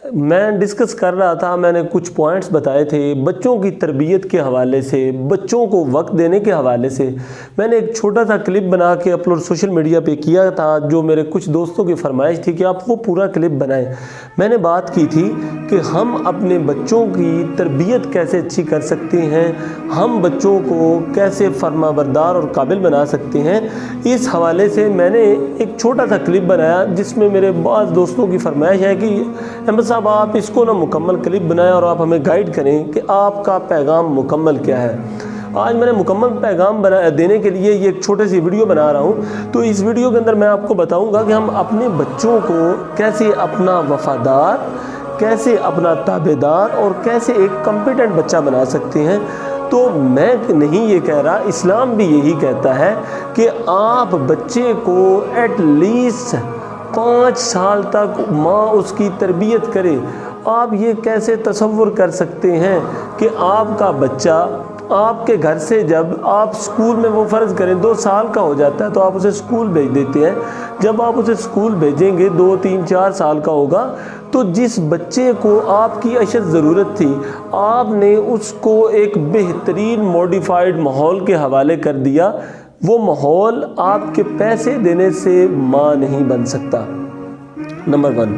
میں ڈسکس کر رہا تھا، میں نے کچھ پوائنٹس بتائے تھے بچوں کی تربیت کے حوالے سے، بچوں کو وقت دینے کے حوالے سے۔ میں نے ایک چھوٹا سا کلپ بنا کے اپلوڈ سوشل میڈیا پہ کیا تھا، جو میرے کچھ دوستوں کی فرمائش تھی کہ آپ وہ پورا کلپ بنائیں۔ میں نے بات کی تھی کہ ہم اپنے بچوں کی تربیت کیسے اچھی کر سکتے ہیں، ہم بچوں کو کیسے فرما بردار اور قابل بنا سکتے ہیں۔ اس حوالے سے میں نے ایک چھوٹا سا کلپ بنایا، جس میں میرے بعض دوستوں کی فرمائش ہے کہ احمد صاحب آپ اس کو مکمل کلپ بنائیں اور آپ ہمیں گائیڈ کریں کہ آپ کا پیغام مکمل کیا ہے۔ آج میں نے مکمل پیغام دینے کے لیے یہ ایک چھوٹے سی ویڈیو بنا رہا ہوں۔ تو اس ویڈیو کے اندر میں آپ کو بتاؤں گا کہ ہم اپنے بچوں کو کیسے اپنا وفادار، کیسے اپنا تابعدار اور کیسے ایک کمپیٹنٹ بچہ بنا سکتے ہیں۔ تو میں نہیں یہ کہہ رہا، اسلام بھی یہی کہتا ہے کہ آپ بچے کو ایٹ لیسٹ 5 سال تک ماں اس کی تربیت کرے۔ آپ یہ کیسے تصور کر سکتے ہیں کہ آپ کا بچہ آپ کے گھر سے جب آپ اسکول میں، وہ فرض کریں 2 سال کا ہو جاتا ہے تو آپ اسے اسکول بھیج دیتے ہیں، جب آپ اسے اسکول بھیجیں گے 2 3 4 سال کا ہوگا تو جس بچے کو آپ کی اشد ضرورت تھی آپ نے اس کو ایک بہترین موڈیفائڈ ماحول کے حوالے کر دیا۔ وہ ماحول آپ کے پیسے دینے سے ماں نہیں بن سکتا، نمبر 1۔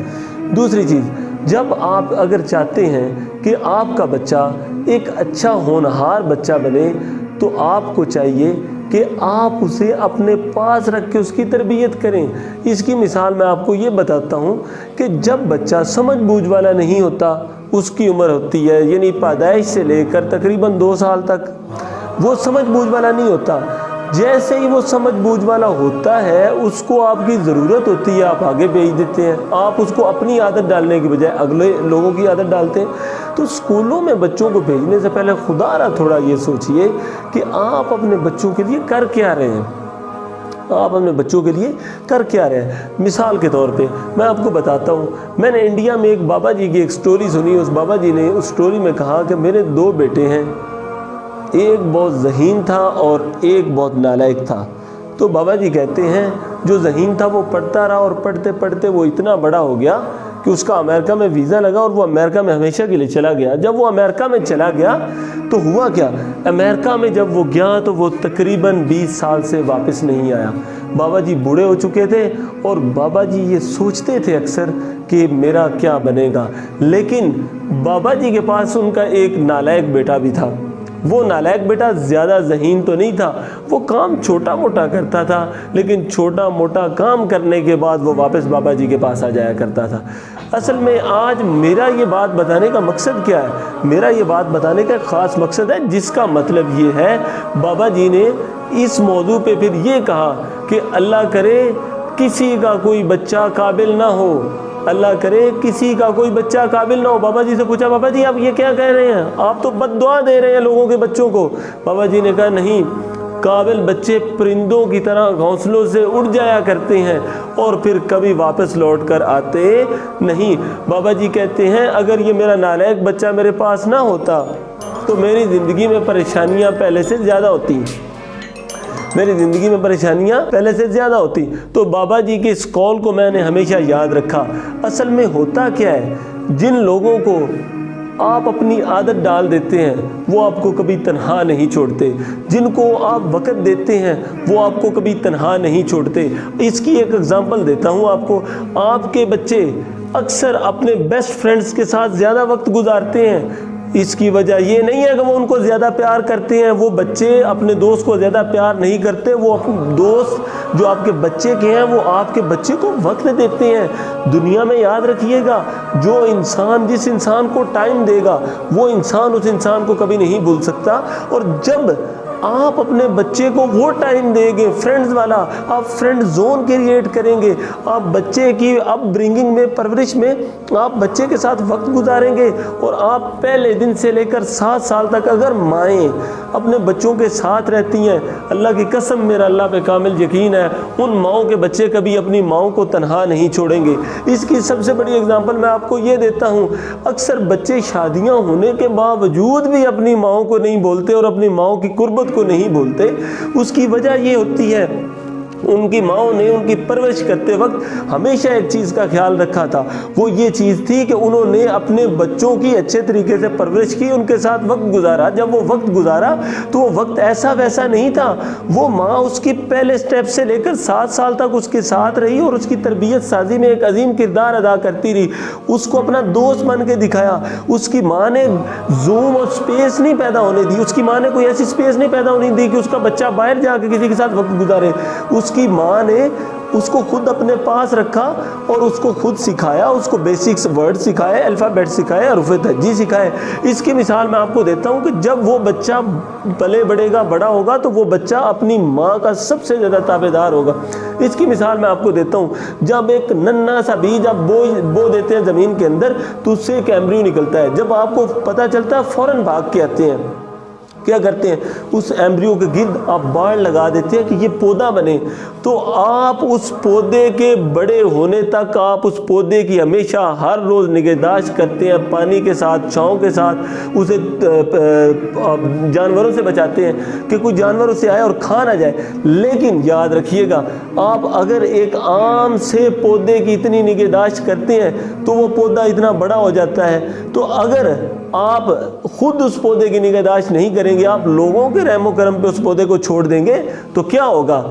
دوسری چیز، جب آپ اگر چاہتے ہیں کہ آپ کا بچہ ایک اچھا ہونہار بچہ بنے تو آپ کو چاہیے کہ آپ اسے اپنے پاس رکھ کے اس کی تربیت کریں۔ اس کی مثال میں آپ کو یہ بتاتا ہوں کہ جب بچہ سمجھ بوجھ والا نہیں ہوتا، اس کی عمر ہوتی ہے یعنی پیدائش سے لے کر تقریباً 2 سال تک وہ سمجھ بوجھ والا نہیں ہوتا۔ جیسے ہی وہ سمجھ بوجھ والا ہوتا ہے، اس کو آپ کی ضرورت ہوتی ہے، آپ آگے بھیج دیتے ہیں، آپ اس کو اپنی عادت ڈالنے کی بجائے اگلے لوگوں کی عادت ڈالتے ہیں۔ تو اسکولوں میں بچوں کو بھیجنے سے پہلے خدا را تھوڑا یہ سوچئے کہ آپ اپنے بچوں کے لیے کر کیا رہے ہیں، آپ اپنے بچوں کے لیے کر کیا رہے ہیں۔ مثال کے طور پہ میں آپ کو بتاتا ہوں، میں نے انڈیا میں ایک بابا جی کی ایک سٹوری سنی۔ اس بابا جی نے اس سٹوری میں کہا کہ میرے 2 بیٹے ہیں، ایک بہت ذہین تھا اور ایک بہت نالائق تھا۔ تو بابا جی کہتے ہیں جو ذہین تھا وہ پڑھتا رہا اور پڑھتے پڑھتے وہ اتنا بڑا ہو گیا کہ اس کا امریکہ میں ویزا لگا اور وہ امریکہ میں ہمیشہ کے لیے چلا گیا۔ جب وہ امریکہ میں چلا گیا تو ہوا کیا، امریکہ میں جب وہ گیا تو وہ تقریباً 20 سال سے واپس نہیں آیا۔ بابا جی بوڑھے ہو چکے تھے اور بابا جی یہ سوچتے تھے اکثر کہ میرا کیا بنے گا، لیکن بابا جی کے پاس ان کا ایک نالائق بیٹا بھی تھا۔ وہ نالائق بیٹا زیادہ ذہین تو نہیں تھا، وہ کام چھوٹا موٹا کرتا تھا، لیکن چھوٹا موٹا کام کرنے کے بعد وہ واپس بابا جی کے پاس آ جایا کرتا تھا۔ اصل میں آج میرا یہ بات بتانے کا مقصد کیا ہے، میرا یہ بات بتانے کا خاص مقصد ہے جس کا مطلب یہ ہے، بابا جی نے اس موضوع پہ پھر یہ کہا کہ اللہ کرے کسی کا کوئی بچہ قابل نہ ہو، اللہ کرے کسی کا کوئی بچہ قابل نہ ہو۔ بابا جی سے پوچھا بابا جی آپ یہ کیا کہہ رہے ہیں، آپ تو بد دعا دے رہے ہیں لوگوں کے بچوں کو۔ بابا جی نے کہا نہیں، قابل بچے پرندوں کی طرح گھونسلوں سے اڑ جایا کرتے ہیں اور پھر کبھی واپس لوٹ کر آتے نہیں۔ بابا جی کہتے ہیں اگر یہ میرا نالائق بچہ میرے پاس نہ ہوتا تو میری زندگی میں پریشانیاں پہلے سے زیادہ ہوتی، میری زندگی میں پریشانیاں پہلے سے زیادہ ہوتی۔ تو بابا جی کے اس قول کو میں نے ہمیشہ یاد رکھا۔ اصل میں ہوتا کیا ہے، جن لوگوں کو آپ اپنی عادت ڈال دیتے ہیں وہ آپ کو کبھی تنہا نہیں چھوڑتے، جن کو آپ وقت دیتے ہیں وہ آپ کو کبھی تنہا نہیں چھوڑتے۔ اس کی ایک اگزامپل دیتا ہوں آپ کو، آپ کے بچے اکثر اپنے بیسٹ فرینڈز کے ساتھ زیادہ وقت گزارتے ہیں۔ اس کی وجہ یہ نہیں ہے کہ وہ ان کو زیادہ پیار کرتے ہیں، وہ بچے اپنے دوست کو زیادہ پیار نہیں کرتے، وہ اپنے دوست جو آپ کے بچے کے ہیں وہ آپ کے بچے کو وقت دیتے ہیں۔ دنیا میں یاد رکھیے گا، جو انسان جس انسان کو ٹائم دے گا وہ انسان اس انسان کو کبھی نہیں بھول سکتا۔ اور جب آپ اپنے بچے کو وہ ٹائم دیں گے فرینڈز والا، آپ فرینڈ زون کریٹ کریں گے، آپ بچے کی اپ برنگنگ میں، پرورش میں آپ بچے کے ساتھ وقت گزاریں گے، اور آپ پہلے دن سے لے کر 7 سال تک اگر مائیں اپنے بچوں کے ساتھ رہتی ہیں، اللہ کی قسم میرا اللہ پہ کامل یقین ہے ان ماؤں کے بچے کبھی اپنی ماؤں کو تنہا نہیں چھوڑیں گے۔ اس کی سب سے بڑی اگزامپل میں آپ کو یہ دیتا ہوں، اکثر بچے شادیاں ہونے کے باوجود بھی اپنی ماؤں کو نہیں بولتے اور اپنی ماؤں کی قربت کو نہیں بولتے۔ اس کی وجہ یہ ہوتی ہے ان کی ماؤں نے ان کی پرورش کرتے وقت ہمیشہ ایک چیز کا خیال رکھا تھا، وہ یہ چیز تھی کہ انہوں نے اپنے بچوں کی اچھے طریقے سے پرورش کی، ان کے ساتھ وقت گزارا۔ جب وہ وقت گزارا تو وہ وقت ایسا ویسا نہیں تھا، وہ ماں اس کی پہلے سٹیپ سے لے کر 7 سال تک اس کے ساتھ رہی اور اس کی تربیت سازی میں ایک عظیم کردار ادا کرتی رہی، اس کو اپنا دوست بن کے دکھایا۔ اس کی ماں نے زوم اور سپیس نہیں پیدا ہونے دی، اس کی ماں نے کوئی ایسی سپیس نہیں پیدا ہونے دی کہ اس کا بچہ باہر جا کے کسی کے ساتھ وقت گزارے۔ اس کی ماں نے اس کو خود اپنے پاس رکھا اور اس کو خود سکھایا، اس کو بیسکس ورڈ سکھائے، الفابیٹ سکھائے، حروف تہجی سکھائے۔ اس کی مثال میں آپ کو دیتا ہوں کہ جب وہ بچہ پلے بڑھے گا، بڑا ہوگا، تو وہ بچہ اپنی ماں کا سب سے زیادہ تابعدار ہوگا۔ اس کی مثال میں آپ کو دیتا ہوں، جب ایک ننھا سا بیج آپ بو دیتے ہیں زمین کے اندر تو اس سے ایک ایمبریو نکلتا ہے۔ جب آپ کو پتہ چلتا ہے فوراً بھاگ کے آتے ہیں، کیا کرتے ہیں؟ اس ایمبریو کے گرد آپ باڑ لگا دیتے ہیں کہ یہ پودا بنے۔ تو آپ اس پودے کے بڑے ہونے تک آپ اس پودے کی ہمیشہ ہر روز نگہداشت کرتے ہیں، پانی کے ساتھ، چھاؤں کے ساتھ، اسے جانوروں سے بچاتے ہیں کہ کوئی جانور اسے آئے اور کھا نہ جائے۔ لیکن یاد رکھیے گا، آپ اگر ایک عام سے پودے کی اتنی نگہداشت کرتے ہیں تو وہ پودا اتنا بڑا ہو جاتا ہے۔ تو اگر آپ خود اس پودے کی نگہداشت نہیں کریں گے، آپ لوگوں کے رحم و کرم پہ اس پودے کو چھوڑ دیں گے تو کیا ہوگا؟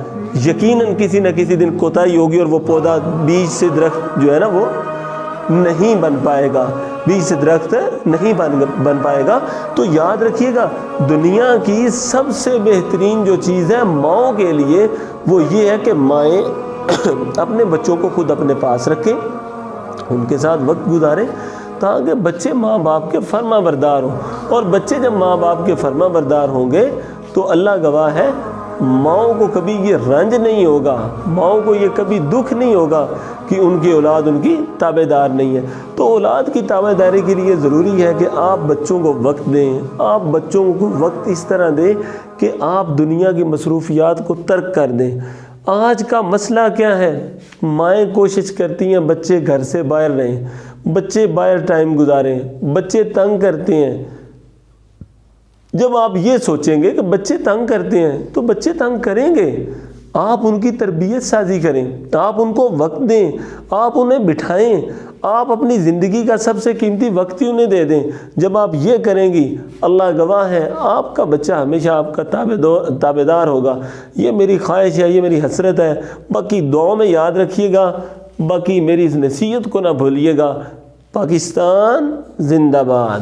یقیناً کسی نہ کسی دن کوتاہی ہوگی اور وہ پودا بیج سے درخت جو ہے نا وہ نہیں بن پائے گا، بیج سے درخت نہیں بن پائے گا۔ تو یاد رکھیے گا، دنیا کی سب سے بہترین جو چیز ہے ماؤں کے لیے وہ یہ ہے کہ مائیں اپنے بچوں کو خود اپنے پاس رکھیں، ان کے ساتھ وقت گزاریں تاکہ بچے ماں باپ کے فرما بردار ہوں۔ اور بچے جب ماں باپ کے فرما بردار ہوں گے تو اللہ گواہ ہے، ماؤں کو کبھی یہ رنج نہیں ہوگا، ماؤں کو یہ کبھی دکھ نہیں ہوگا کہ ان کی اولاد ان کی تابع دار نہیں ہے۔ تو اولاد کی تابع داری کے لیے ضروری ہے کہ آپ بچوں کو وقت دیں، آپ بچوں کو وقت اس طرح دیں کہ آپ دنیا کی مصروفیات کو ترک کر دیں۔ آج کا مسئلہ کیا ہے؟ مائیں کوشش کرتی ہیں بچے گھر سے باہر رہیں، بچے باہر ٹائم گزاریں، بچے تنگ کرتے ہیں۔ جب آپ یہ سوچیں گے کہ بچے تنگ کرتے ہیں تو بچے تنگ کریں گے، آپ ان کی تربیت سازی کریں، آپ ان کو وقت دیں، آپ انہیں بٹھائیں، آپ اپنی زندگی کا سب سے قیمتی وقت ہی انہیں دے دیں۔ جب آپ یہ کریں گی، اللہ گواہ ہے، آپ کا بچہ ہمیشہ آپ کا تابع دار ہوگا۔ یہ میری خواہش ہے، یہ میری حسرت ہے۔ باقی دعاؤں میں یاد رکھیے گا، باقی میری اس نصیحت کو نہ بھولیے گا۔ پاکستان زندہ باد۔